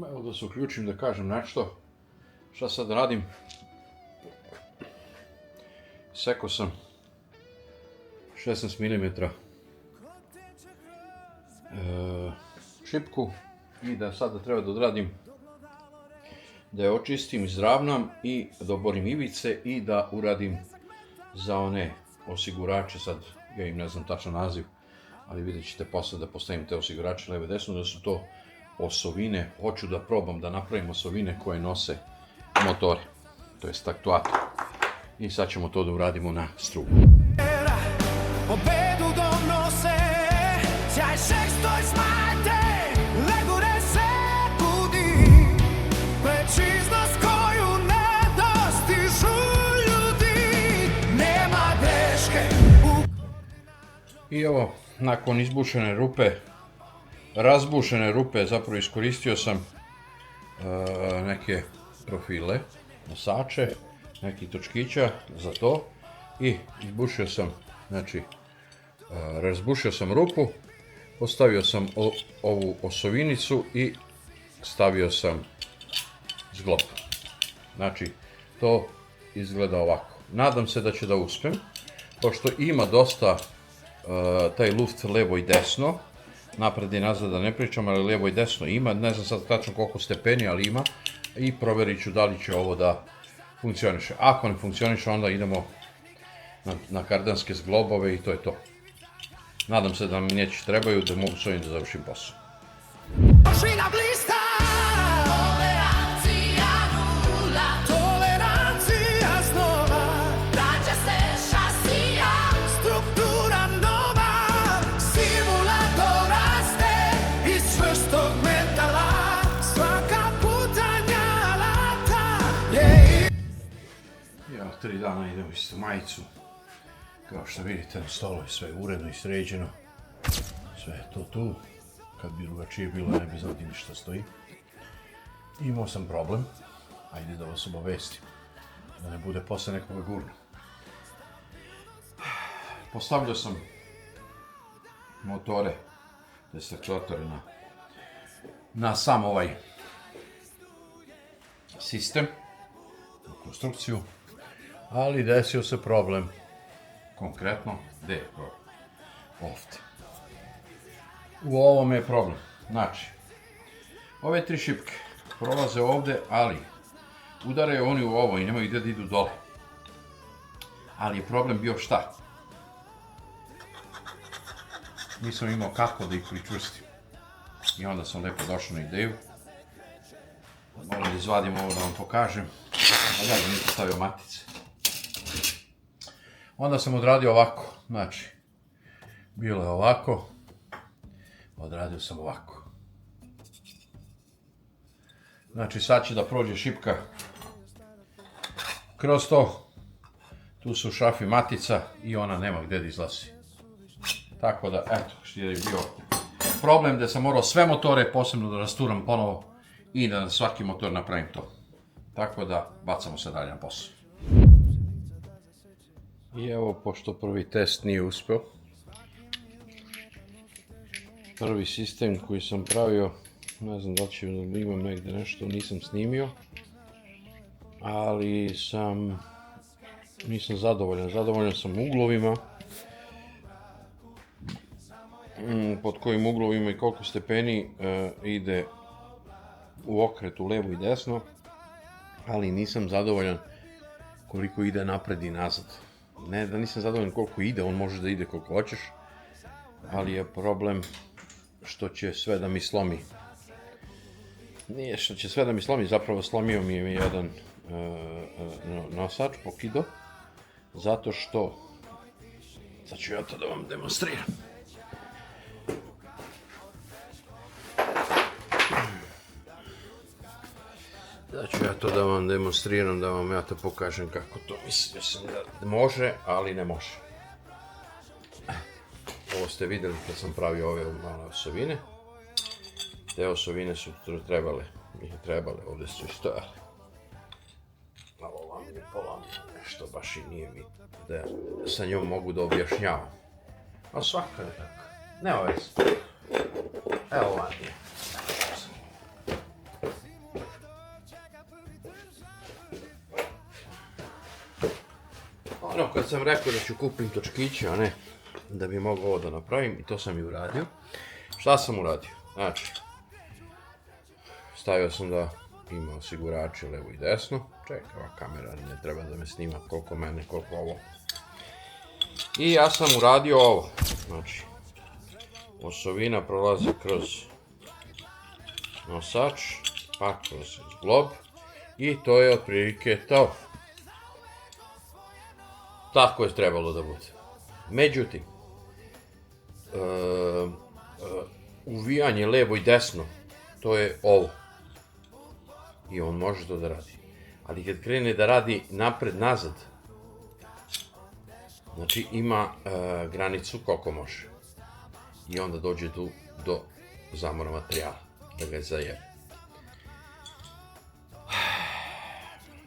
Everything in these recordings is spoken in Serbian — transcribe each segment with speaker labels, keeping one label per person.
Speaker 1: Evo da se uključim da kažem nešto. Šta sad radim? Sekao sam 16 mm šipku i da sada treba da odradim, da je očistim, izravnam i da oborim ivice i da uradim za one osigurače, sad ja im ne znam tačan naziv, ali vidjet ćete posle da postavim te osigurače levo i desno, da su to osovine, hoću da probam da napravim osovine koje nose motore, to jest aktuator. I sad ćemo to da uradimo na strugu.
Speaker 2: Pobedu donose, sjaj šestoj smajte, legure se kudi, preciznost koju ne dostižu ljudi, nema greške.
Speaker 1: I evo, nakon izbušene rupe, razbušene rupe, zapravo iskoristio sam neke profile, nosače, nekih točkića za to i izbušio sam, znači, razbušio sam rupu, postavio sam ovu osovinicu i stavio sam zglob. Znači, to izgleda ovako. Nadam se da će da uspem, pošto ima dosta taj luft levo i desno, napred i nazad da ne pričam, ali levo i desno ima, ne znam sad tačno koliko stepeni, ali ima, i proverit ću da li će ovo da funkcioniše. Ako ne funkcioniše, onda idemo na kardanske zglobove i to je to. Nadam se da mi neće trebaju, da mogu s ovim da završim posao.
Speaker 2: Mašina blista, tolerancija nula, tolerancija znova, rađa se šasija, struktura nova, simulator raste iz čvrstog metala, svaka putanja alata je...
Speaker 1: Ja 3 dana idem u istu majicu. Kao što vidite na stolu je sve uredno i sređeno. Sve je to tu. Kad bi drugačije bilo, ne bi znao ni šta stoji. Imao sam problem. Ajde da vas obavestim. Da ne bude posle nekoga gurno. Postavljao sam motore, aktuatore na sam ovaj sistem, na konstrukciju, ali desio se problem. Konkretno, gde je problem? Ovde. U ovome je problem. Znači, ove 3 šipke prolaze ovde, ali udaraju oni u ovo i nemaju gde da idu dole. Ali je problem bio šta? Nisam imao kako da ih pričvrstim. I onda sam lepo došao na ideju. Moram da izvadim ovo da vam pokažem. A ja da nisam stavio matice. Onda sam odradio ovako, znači, bilo je ovako, odradio sam ovako. Znači sad će da prođe šipka kroz to, tu su šafi matica i ona nema gde da izlazi. Tako da, eto, što je bio problem da sam morao sve motore posebno da rasturam ponovo i da na svaki motor napravim to. Tako da, bacamo se dalje na posao. I evo, pošto prvi test nije uspeo, prvi sistem koji sam pravio, ne znam da li ću da imam negde nešto, nisam snimio, ali nisam zadovoljan. Zadovoljan sam uglovima, pod kojim uglovima i koliko stepeni ide u okretu levo i desno, ali nisam zadovoljan koliko ide napred i nazad. Ne da nisam zadovoljan koliko ide, on može da ide koliko hoćeš, ali je problem što će sve da mi slomi. Nije što će sve da mi slomi, zapravo slomio mi je jedan nosač, pokido, zato što, sad ću ja to da vam demonstriram. Da ću ja to da vam demonstriram, da vam ja to pokažem kako to mislim da može, ali ne može. Ovo ste vidjeli kad sam pravio ove male osovine. Te osovine su trebale, ovdje su i stojale. Malo vam je polamljeno, nešto baš i nije mi da sa njom mogu da objašnjavam. A svaka je tako, nema veze. Evo vam je. Ono kad sam rekao da ću kupim točkiće, a ne da bi mogao ovo da napravim, i to sam i uradio. Šta sam uradio? Znači, stavio sam da ima osigurače levo i desno. Čekaj, ova kamera ne treba da me snima koliko mene, koliko ovo. I ja sam uradio ovo. Znači, osovina prolazi kroz nosač, pa kroz zglob i to je otprilike to. Tako je trebalo da bude. Međutim, uvijanje levo i desno, to je ovo. I on može to da radi. Ali kad krene da radi napred-nazad, znači ima granicu koliko može. I onda dođe tu do zamora materijala, da ga zajebe.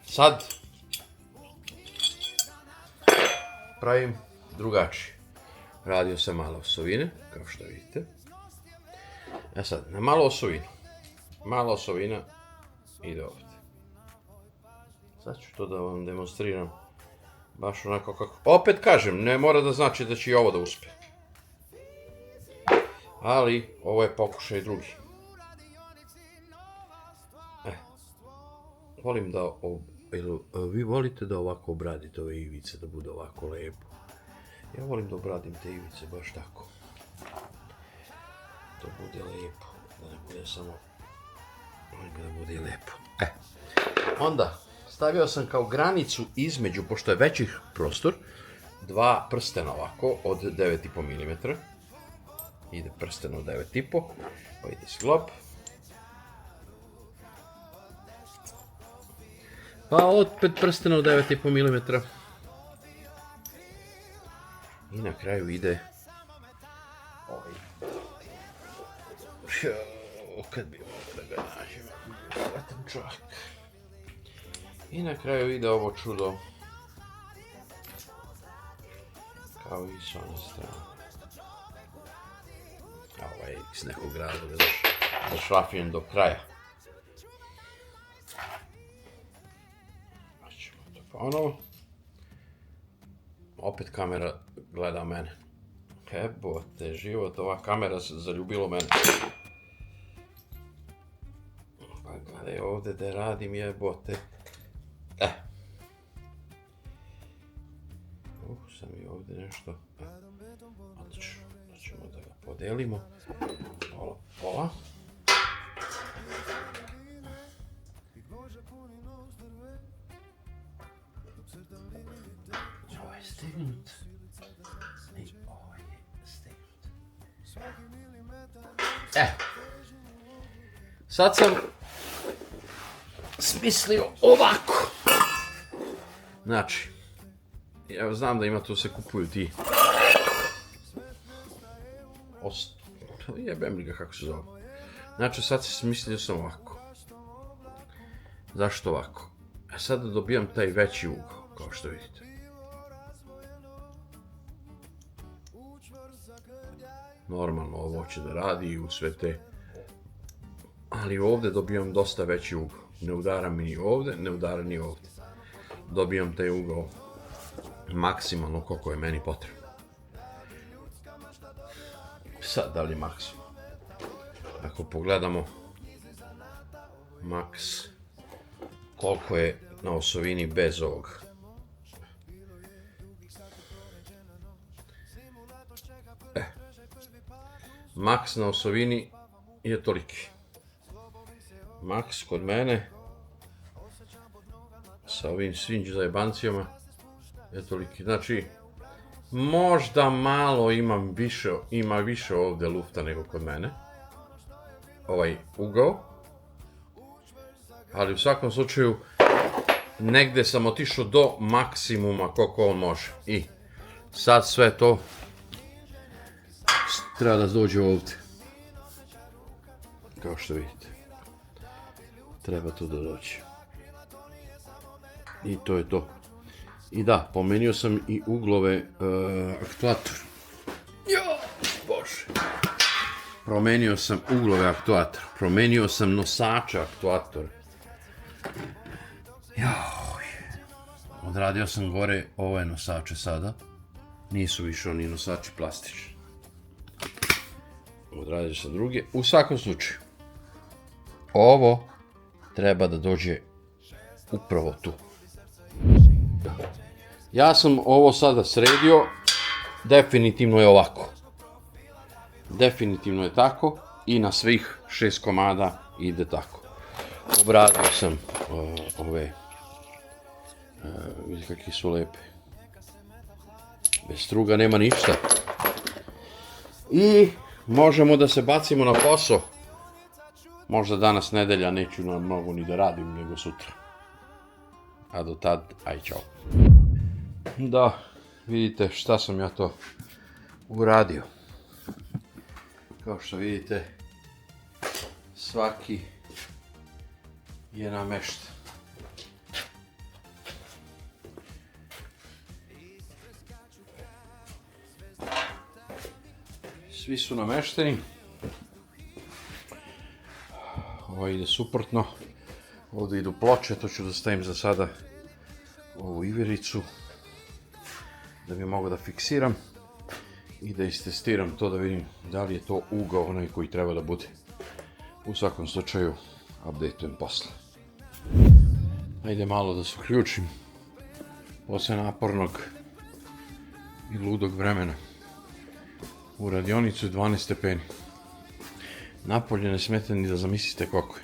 Speaker 1: Sad pravim drugačije. Radio sam malo osovine, kao što vidite. E sad, na malo osovinu. Mala osovina ide ovdje. Sad ću to da vam demonstriram. Baš onako kako... Opet kažem, ne mora da znači da će i ovo da uspe. Ali, ovo je pokušaj drugi. Volim da... Vi volite da ovako obradite ove ivice, da bude ovako lepo. Ja volim da obradim te ivice baš tako. Da bude lepo, da ne bude samo... da bude lepo. Onda, stavio sam kao granicu između, pošto je veći prostor, dva prstena ovako od 9,5 mm. Ide prsten od 9,5, pa ide sklop. Pa opet prsten od 9,5 mm. I na kraju ide ovaj. Kad bi ovo da ga nađem. Vratan čovjek. I na kraju ide ovo čudo. Kao i s one strane. A ovaj iz nekog razloga da šrafijem do kraja. Pa ćemo to ponovo. Opet kamera gleda mene. Jebote, život, ova kamera se zaljubilo mene. Pa gledaj ovdje da radim, jebote. Sam i ovdje nešto. Odlično, da ćemo da ga podelimo. Pola, pola. Ovo je stegnut. I ovo je stegnut. Sad sam smislio ovako. Znači, ja znam da ima tu se kupuju ti. Jebem li ga kako se zove. Znači, sad se smislio sam ovako. Zašto ovako? Sad dobijam taj veći ugao, kao što vidite. Normalno ovo će da radi i u sve te. Ali ovdje dobijam dosta veći ugao. Ne udara mi ni ovdje, ne udara ni ovdje. Dobijam taj ugao maksimalno koliko je meni potrebno. Sad, da li je maksimum? Ako pogledamo maks, koliko je na osovini bez ovog. Maks na osovini je toliki. Maks kod mene sa ovim svim zajebancijama je toliki. Znači, možda malo ima više ovdje lufta nego kod mene. Ovaj ugao. Ali u svakom slučaju, negdje sam otišao do maksimuma koliko on može. I sad sve to treba da dođe ovdje. Kao što vidite. Treba to da dođe. I to je to. I da, pomenio sam i uglove aktuatora. Bože. Promenio sam uglove aktuatora. Promenio sam nosače aktuatora. Odradio sam gore ove nosače sada. Nisu više oni nosači plastični. Odradio sam druge. U svakom slučaju, ovo treba da dođe upravo tu. Ja sam ovo sada sredio, definitivno je ovako. Definitivno je tako i na svih 6 komada ide tako. Obradio sam ove, vidi kakvi su lepe. Bez struga nema ništa. I možemo da se bacimo na posao. Možda danas nedelja, neću na mnogo ni da radim, nego sutra. A do tad, aj čao. Da, vidite šta sam ja to uradio. Kao što vidite, svaki je namešten. Svi su namešteni. Ovo ide suprotno. Ovdje idu ploče, to ću da stavim za sada ovu ivericu. Da bi mogo da fiksiram. I da istestiram to da vidim da li je to ugao onaj koji treba da bude. U svakom slučaju, updateujem posle. Ajde malo da se uključim. Posle napornog i ludog vremena. U radionicu je 12 stepeni. Napolje ne smete ni da zamislite koliko je.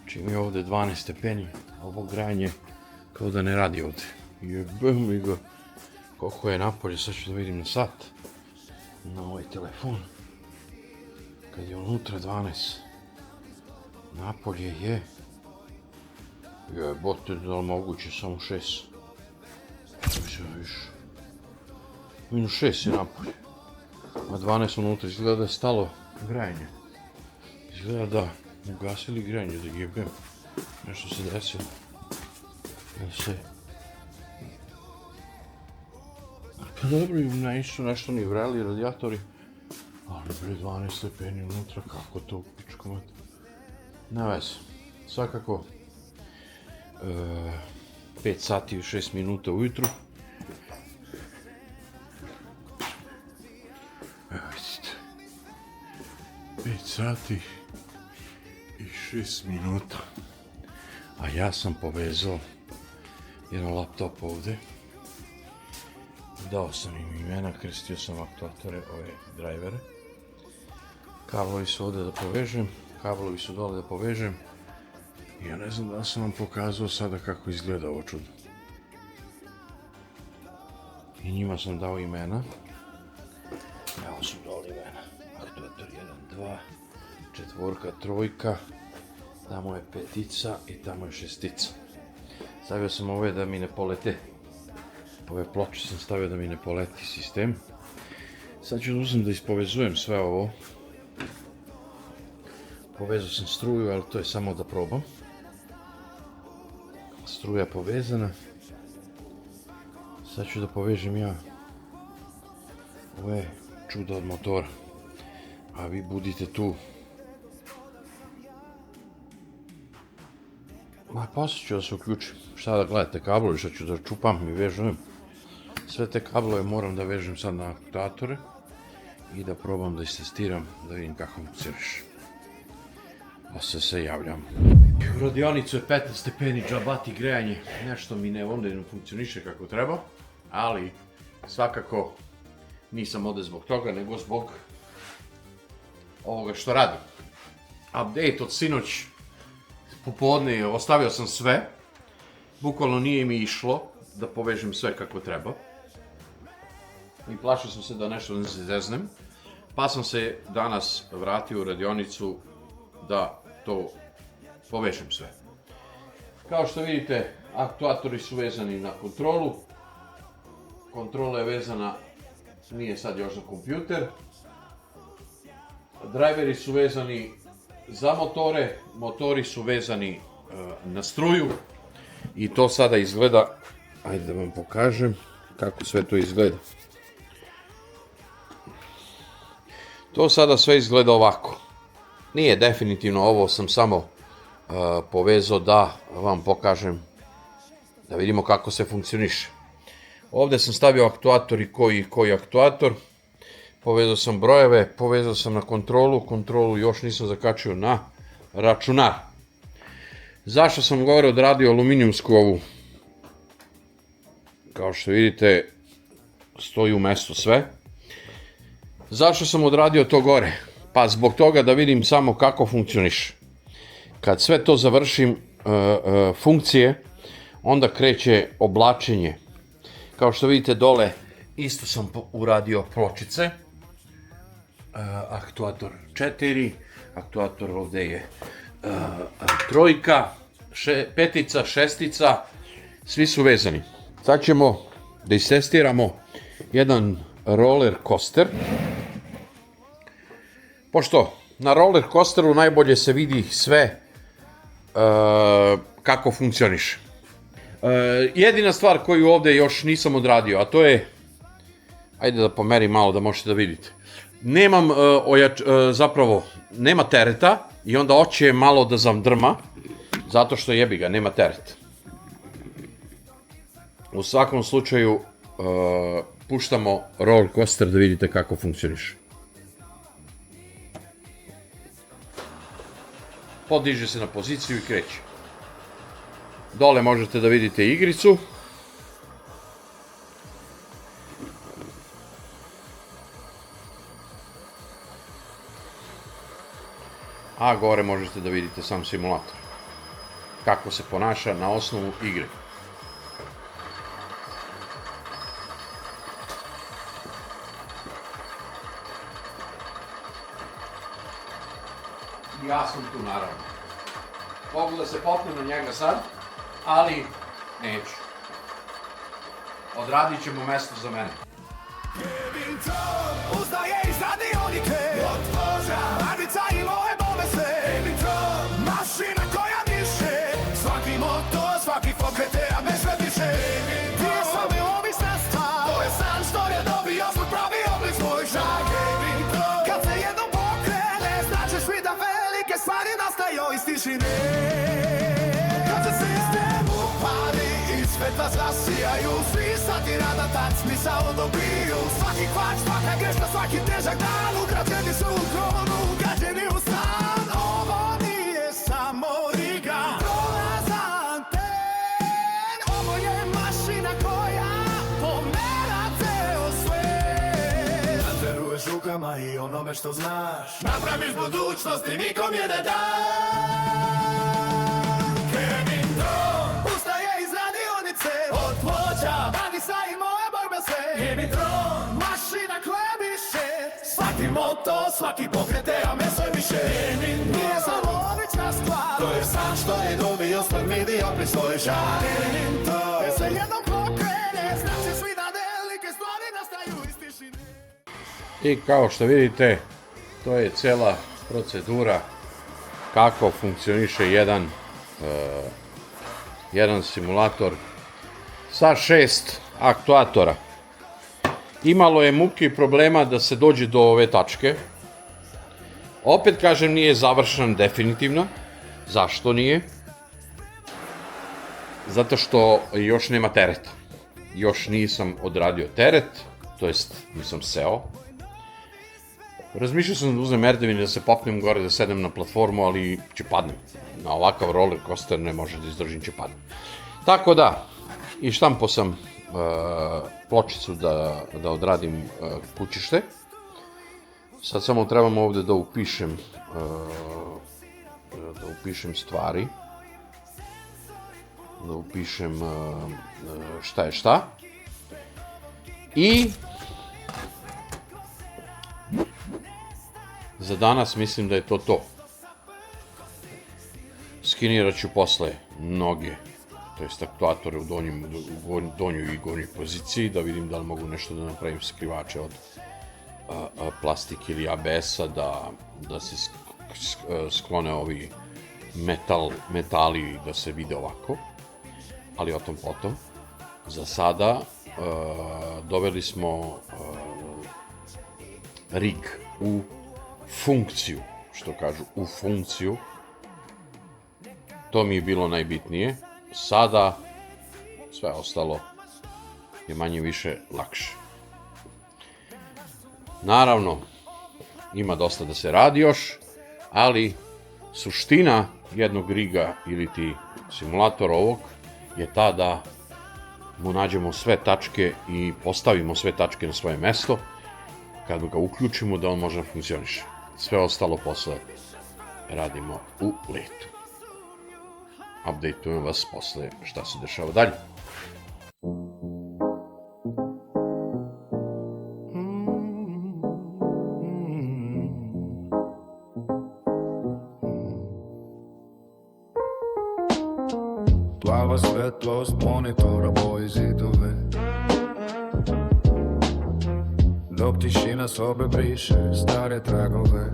Speaker 1: Čim je ovdje 12 stepeni, ovo granje kao da ne radi ovdje. Jebem mi ga. Koliko je napolje, sad ću da vidim na sat. Na ovaj telefon. Kad je unutra 12. Napolje je... Jebote, da li moguće, samo 6. Minus 6 je napolje. A 12 unutra, izgleda da je stalo grajanje. Izgleda da ugasili grajanje, da jebem. Nešto se desilo. Pa dobro, nisu nešto ni vreli radijatori. Ali bre, 12 stepeni unutra, kako to pičko mat. Ne veze. Svakako, 5 sati i 6 minuta ujutru. Evo vidite. 5 sati i 6 minuta. A ja sam povezao jedan laptop ovdje. Dao sam im imena, krstio sam aktuatore, ove drajvere. Kablovi su ovdje da povežem, kablovi su dole da povežem. Ja ne znam da sam vam pokazao sada kako izgleda ovo čudo. I njima sam dao imena. Evo su dole imena. Aktuator 1, 2, četvorka, trojka. Tamo je petica i tamo je šestica. Stavio sam ove da mi ne polete. Ove ploče sam stavio da mi ne poleti sistem. Sad ću da ispovezujem sve ovo. Povezao sam struju, ali to je samo da probam. Struja je povezana. Sad ću da povežem ja ove čuda od motora. A vi budite tu. Ma poslije ću da se uključim. Šta da gledate, kablovi što ću da čupam i vežujem. Sve te kablove moram da vežem sad na aktuatore i da probam da istestiram, da vidim kako funkcioniš. Posle se javljam. U radionicu je 15 stepeni, džabati grejanje, nešto mi onda ne funkcioniše kako treba, ali svakako nisam ovdje zbog toga, nego zbog ovoga što radim. Update od sinoć popodne, ostavio sam sve, bukvalno nije mi išlo da povežem sve kako treba. I plašio sam se da nešto ne se zeznem, pa sam se danas vratio u radionicu da to povežem sve. Kao što vidite, aktuatori su vezani na kontrolu. Kontrola je vezana, nije sad još za kompjuter. Drajveri su vezani za motore, motori su vezani na struju. I to sada izgleda, ajde da vam pokažem kako sve to izgleda. To sada sve izgleda ovako. Nije definitivno, ovo sam samo povezao da vam pokažem da vidimo kako se funkcioniše. Ovde sam stavio aktuator i koji aktuator. Povezao sam brojeve, povezao sam na kontrolu još nisam zakačio na računar. Zašto sam gore odradio aluminijumsku ovu? Kao što vidite, stoji u mestu sve. Zašto sam odradio to gore? Pa zbog toga da vidim samo kako funkcioniše. Kad sve to završim funkcije, onda kreće oblačenje. Kao što vidite dole, isto sam uradio pločice. Aktuator 4, aktuator ovde je trojka, petica, šestica, svi su vezani. Sad ćemo da istestiramo jedan roller coaster. Pošto na roller coasteru najbolje se vidi sve kako funkcioniše. Jedina stvar koju ovde još nisam odradio, a to je, ajde da pomerim malo da možete da vidite. Nemam zapravo, nema tereta i onda oće malo da zamdrma, zato što jebi ga, nema teret. U svakom slučaju puštamo roller coaster da vidite kako funkcioniše. Podiže se na poziciju i kreće. Dole možete da vidite igricu. A gore možete da vidite sam simulator. Kako se ponaša na osnovu igre. Ja sam tu naravno. Mogu da se popnem na njega sad, ali neću. Odradit ćemo mesto za mene.
Speaker 2: Kevin Tron uznaje iz radionike od voža, radica i moje bolesne. Kevin Tron, mašina koja diše, svaki motor, svaki pokret te, a bez više. Nije samo obična stvar, to je san što je dobio svoj pravi oblik svoj žar. Kevin Tron, kad se jednom pokrene, značiš mi da velike stvari nastaju iz tišine. Kad se sistem upali i svetla zasijaju, svi sati rada tad smisao dobiju. Svaki kvač, svaka greška, svaki težak dan, ugrađeni su u kronu, ugrađeni u stan. Ovo nije samo riga, prolazan ten, ovo je mašina koja pomera ceo svet. Nadveruješ rukama i onome što znaš, napraviš budućnost i nikom je ne daš. Kevin Tron ustaje iz radionice od ploča, bavi sa i moje borbe se. Kevin Tron, mašina koja više, svaki moto, svaki pokret te, a meso je više. Kevin Tron, nije samo obična stvar, to je san što je dobio svoj vidio pri svoj žar. Kevin Tron, jer se jednom pokrene, znači svi da velike stvari nastaju iz tišine.
Speaker 1: I kao što vidite, to je cela procedura kako funkcioniše jedan simulator sa 6 aktuatora. Imalo je muke i problema da se dođe do ove tačke. Opet kažem, nije završen definitivno. Zašto nije? Zato što još nema tereta. Još nisam odradio teret, to jest nisam seo. Razmišljao sam da uzem merdevine, da se popnem gore, da sedem na platformu, ali će padnem. Na ovakav roller coaster ne može da izdržim, će padnem. Tako da, i štampo sam pločicu da odradim kućište. Sad samo trebam ovde da upišem stvari. Da upišem šta je šta. I za danas mislim da je to to. Skinirat ću posle noge, to jest aktuatore u donjoj i gornjoj poziciji, da vidim da li mogu nešto da napravim skrivače od plastike ili ABS-a, da se sklone ovi metali da se vide ovako, ali o tom potom. Za sada doveli smo rig u funkciju, što kažu, u funkciju. To mi je bilo najbitnije. Sada sve ostalo je manje više lakše. Naravno, ima dosta da se radi još, ali suština jednog riga ili ti simulatora ovog je ta da mu nađemo sve tačke i postavimo sve tačke na svoje mesto, kad ga uključimo da on može da funkcioniše. Sve ostalo posle radimo u letu. Updateujem vas posle šta se dešava dalje.
Speaker 2: Plava svetlost monitora boji zidove, dok tišina sobe briše stare tragove.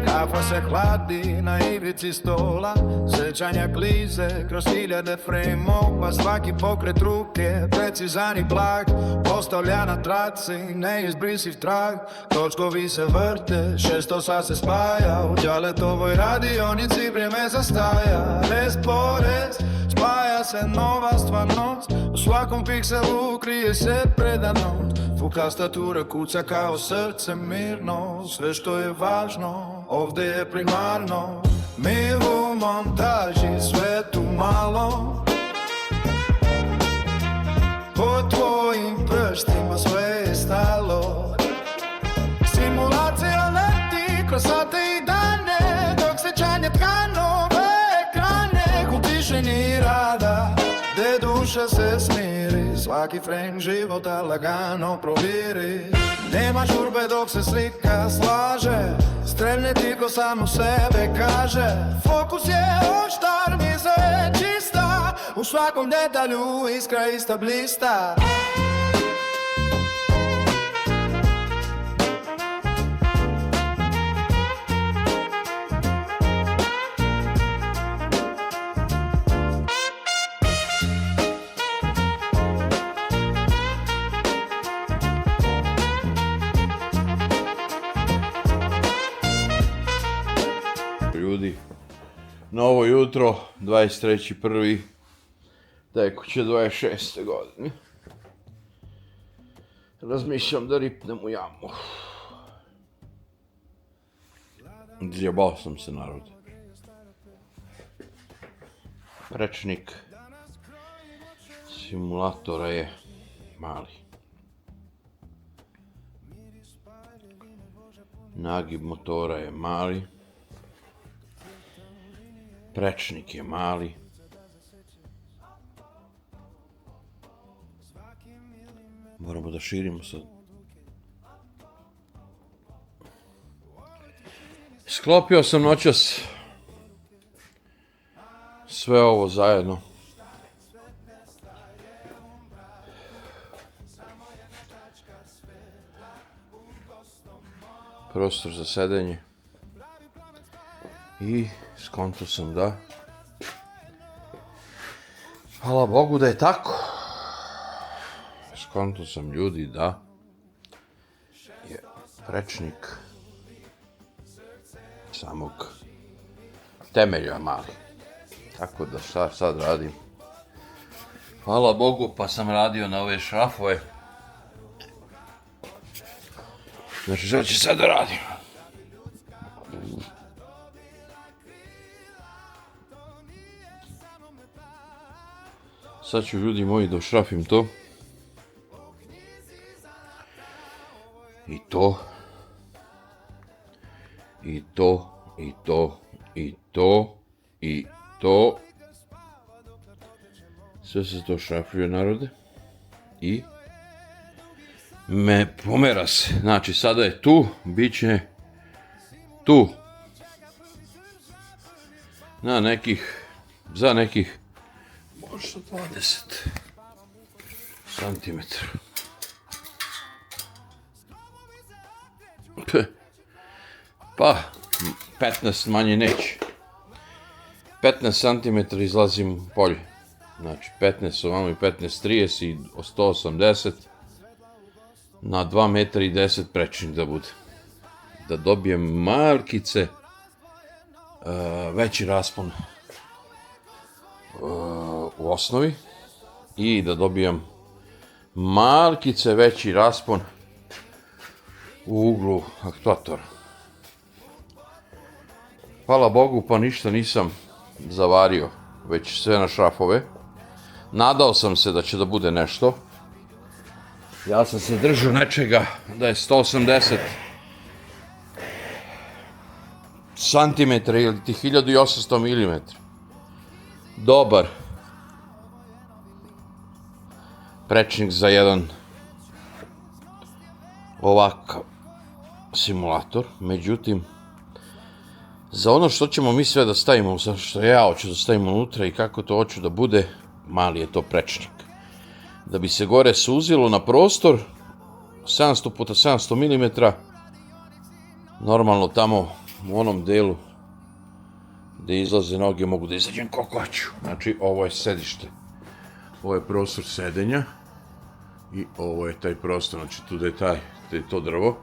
Speaker 2: Kafa se hladi na ivici stola, sećanja klize kroz hiljade frejmova. Svaki pokret ruke, precizan i blag, postavlja na traci neizbrisiv trag. Točkovi se vrte, šesto sad se spaja, u đaletovoj radionici vrijeme zastaja. Rez po rez, spaja se nova stvarnost, u svakom pikselu krije se predanost. Fuka statura kuca kao srce mirno, sve što je važno ovdje je primarno. Mi u montaži sve tu malo, po tvojim prstima sve je stalo. Simulacija leti kroz sate i dane, dok sećanje tka nove ekrane. U tišini rada, gde duša se smiri, svaki frame života lagano proviri. Nema žurbe dok se slika slaže, strelne tiho samo sebe kaže. Fokus je oštar, misao je čista, u svakom detalju iskra ista blista.
Speaker 1: Ljudi, novo jutro, 23.1. tekuće 26. godine. Razmišljam da ripnem u jamu. Zjebao sam se, narod. Rečnik simulatora je mali. Nagib motora je mali. Prečnik je mali. Moramo da širimo sad. Sklopio sam noćas sve ovo zajedno. Prostor za sedenje. I skonto sam da, hvala Bogu da je tako. Skonto sam, ljudi, da je prečnik samog temelja mali. Tako da šta sad radim? Hvala Bogu pa sam radio na ove šrafove. Znači šta ću sad da radim? Sad ću, ljudi moji, da ušrafim to. I to. I to. I to. I to. I to. Sve se to šrafljuje, narode. I me pomera se. Znači, sada je tu, bit će tu. Na nekih, za nekih možda 20 centimetara. Pa, 15 manje neće. 15 cm izlazim polje. Znači, 15 ovamo i 15-30 i 180 na 2 metra i 10 prečnik da bude. Da dobijem malkice veći raspon u osnovi i da dobijam malkice veći raspon u uglu aktuatora. Hvala Bogu, pa ništa nisam zavario, već sve na šrafove. Nadao sam se da će da bude nešto. Ja sam se držao nečega da je 180 cm ili 1800 mm. Dobar prečnik za jedan ovakav simulator. Međutim, za ono što ćemo mi sve da stavimo, što ja hoću da stavimo unutra i kako to hoću da bude, mali je to prečnik. Da bi se gore suzilo na prostor 700 x 700 mm, normalno tamo u onom delu gde izlaze noge mogu da izađem koliko hoću. Znači, ovo je sedište. Ovo je prostor sedenja i ovo je taj prostor, znači tu da je to drvo,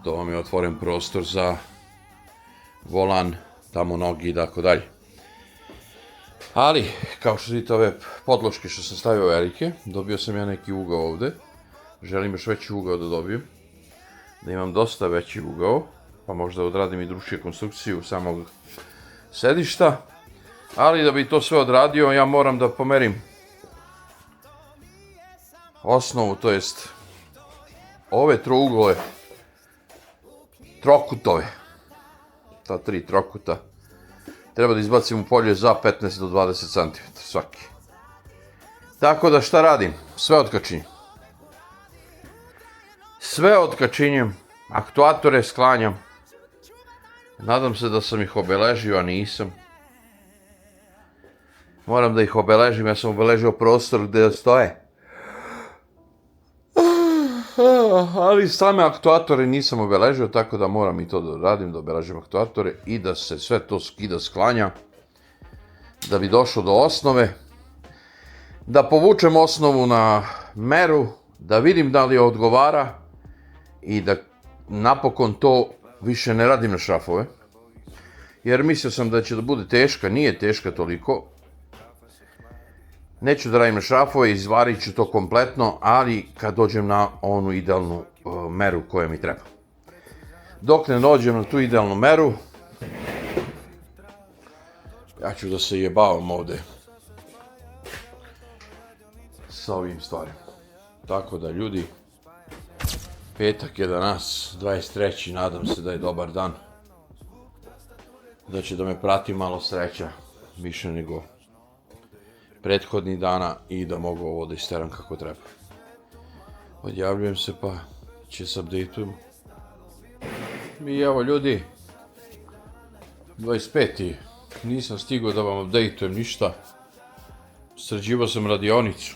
Speaker 1: to vam je otvoren prostor za volan, tamo nogi i tako dalje. Ali, kao što vidite ove podloške što sam stavio velike, dobio sam ja neki ugao ovde, želim još veći ugao da dobijem, da imam dosta veći ugao, pa možda odradim i drugačiju konstrukciju samog sedišta, ali da bi to sve odradio ja moram da pomerim osnovu, to jest ove trouglove, trokutove, ta 3 trokuta, treba da izbacim u polje za 15 do 20 cm svaki. Tako da šta radim? Sve otkačinjem, aktuatore sklanjam. Nadam se da sam ih obeležio, a nisam. Moram da ih obeležim, ja sam obeležio prostor gde stoje. Ali same aktuatore nisam obeležio, tako da moram i to da radim, da obeležim aktuatore i da se sve to skida, sklanja, da bi došlo do osnove, da povučem osnovu na meru, da vidim da li odgovara i da napokon to više ne radim na šrafove, jer mislio sam da će da bude teška, nije teška toliko. Neću da radim na šrafove, izvarit ću to kompletno, ali kad dođem na onu idealnu meru koja mi treba. Dok ne dođem na tu idealnu meru, ja ću da se jebavam ovde sa ovim stvarima. Tako da, ljudi, petak je danas, 23. Nadam se da je dobar dan. Da će da me prati malo sreća, više nego prethodnih dana i da mogu ovo da isteram kako treba. Odjavljujem se pa će se updatujemo. I evo, ljudi, 25. Nisam stigao da vam updateujem ništa. Sređivao sam radionicu.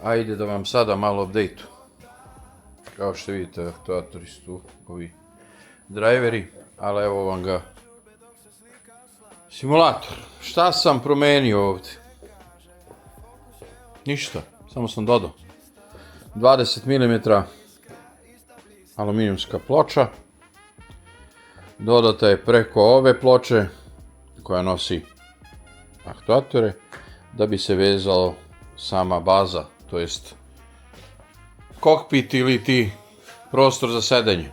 Speaker 1: Ajde da vam sada malo updateu. Kao što vidite, aktuatori su tu, ovi driveri, ali evo vam ga simulator. Šta sam promenio ovde? Ništa, samo sam dodao 20 mm aluminijumska ploča. Dodata je preko ove ploče koja nosi aktuatore da bi se vezalo sama baza, to jest kokpit ili ti prostor za sedenje.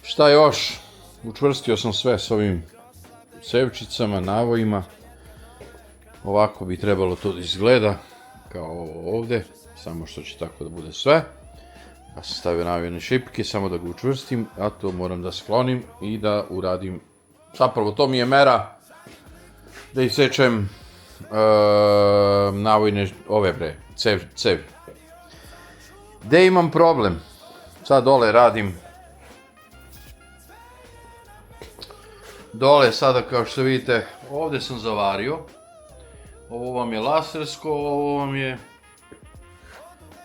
Speaker 1: Šta još? Učvrstio sam sve s ovim cevčicama, navojima. Ovako bi trebalo to da izgleda, kao ovo ovde, samo što će tako da bude sve. Ja sam stavio navojne šipke, samo da ga učvrstim, a to moram da sklonim i da uradim. Zapravo, to mi je mera da isečem navojne, cevi. Gde imam problem? Sad dole radim. Dole sada, kao što vidite, ovde sam zavario. Ovo vam je lasersko, ovo vam je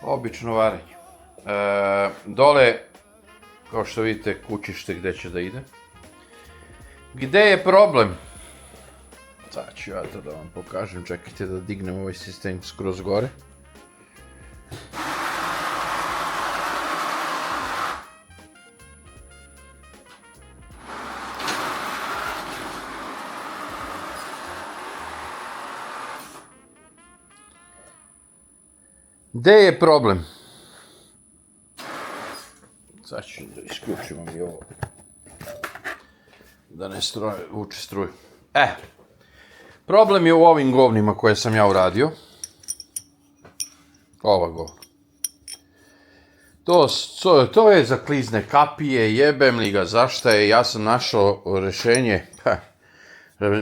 Speaker 1: obično varenje. Dole, kao što vidite, kućište gde će da ide. Gde je problem? Sad ću ja to da vam pokažem, čekajte da dignem ovaj sistem skroz gore. Gde je problem? Sad ću da isključimo mi ovo. Da ne vuče struju. Problem je u ovim govnima koje sam ja uradio. Ova govna. To je za klizne kapije, jebem li ga, zašta je, ja sam našao rešenje.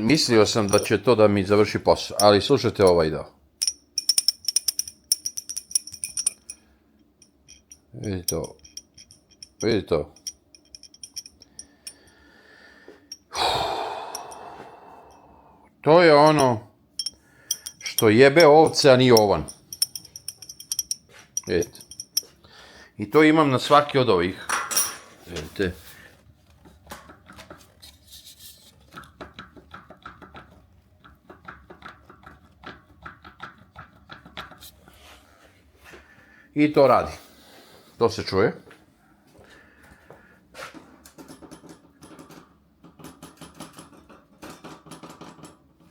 Speaker 1: Mislio sam da će to da mi završi posao, ali slušajte ovaj deo. Vidite ovo. Vidite ovo. To je ono što jebe ovce, a nije ovan. Vidite. I to imam na svaki od ovih. Vidite. I to radi. To se čuje.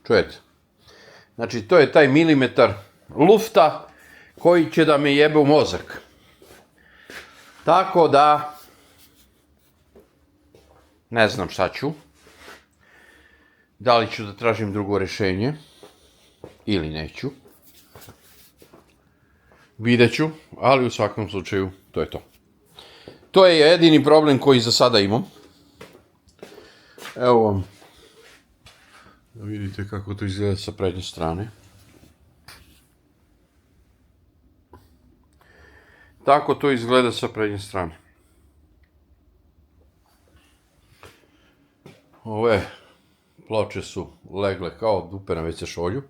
Speaker 1: Čujete? Znači, to je taj milimetar lufta koji će da me jebe u mozak. Tako da, ne znam šta ću. Da li ću da tražim drugo rešenje ili neću. Vidjet ću, ali u svakom slučaju to je to. To je jedini problem koji za sada imam. Evo vam. Da vidite kako to izgleda sa prednje strane. Tako to izgleda sa prednje strane. Ove ploče su legle kao dupe na WC šolju.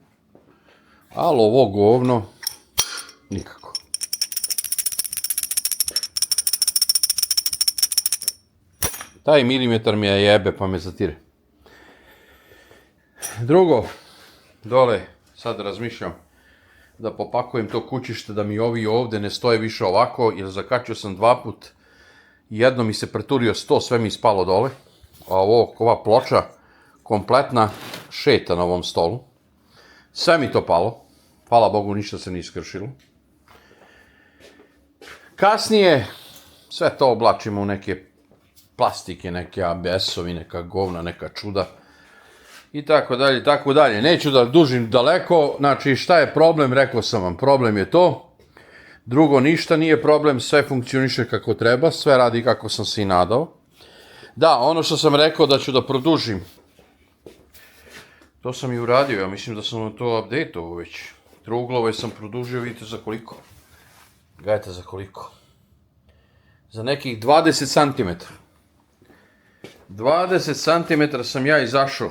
Speaker 1: Ali ovo govno nikako. Taj milimetar mi je jebe pa me zatire. Drugo, dole sad razmišljam da popakujem to kućište, da mi ovi ovde ne stoje više ovako, jer zakačio sam 2 put. Jedno mi se preturio 100, sve mi spalo dole. A ova ploča kompletna šeta na ovom stolu. Sve mi to palo. Hvala Bogu, ništa se nije iskršilo. Kasnije sve to oblačimo u neke plastike, neke ABS-ovi, neka govna, neka čuda. I tako dalje, tako dalje. Neću da dužim daleko. Znači, šta je problem? Rekao sam vam, problem je to. Drugo, ništa nije problem, sve funkcioniše kako treba, sve radi kako sam se i nadao. Da, ono što sam rekao da ću da produžim, to sam i uradio, ja mislim da sam to update-ovo već. Trouglove sam produžio, vidite za koliko. Gledajte za koliko. Za nekih 20 cm. 20 cm sam ja izašao.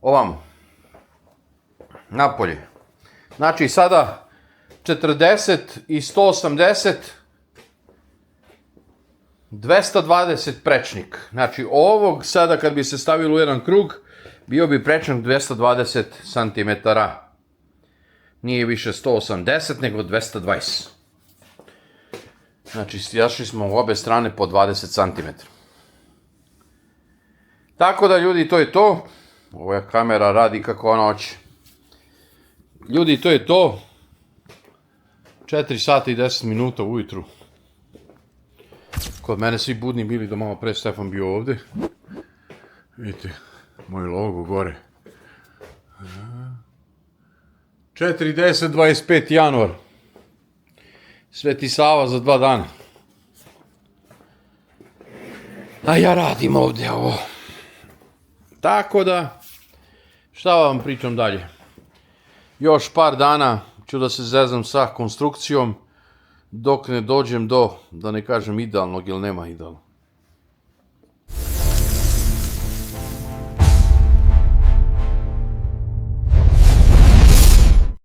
Speaker 1: Ovamo. Napolje. Znači sada 40 i 180, 220 prečnik. Znači ovog sada kad bi se stavilo u jedan krug, bio bi prečnik 220 cm. Nije više 180, nego 220. Znači jašli smo u obe strane po 20 cm. Tako da ljudi, to je to. Ova kamera radi kako ona hoće. Ljudi, to je to. 4 sata i 10 minuta ujutru. Kod mene svi budni bili do malo pre, Stefan bio ovde. Vidite, moj logo gore. 4:10, 25. januar. Sveti Sava za 2 dana. A ja radim ovde ovo. Tako da, šta vam pričam dalje? Još par dana ću da se zezam sa konstrukcijom dok ne dođem do, da ne kažem idealnog, jer nema idealnog.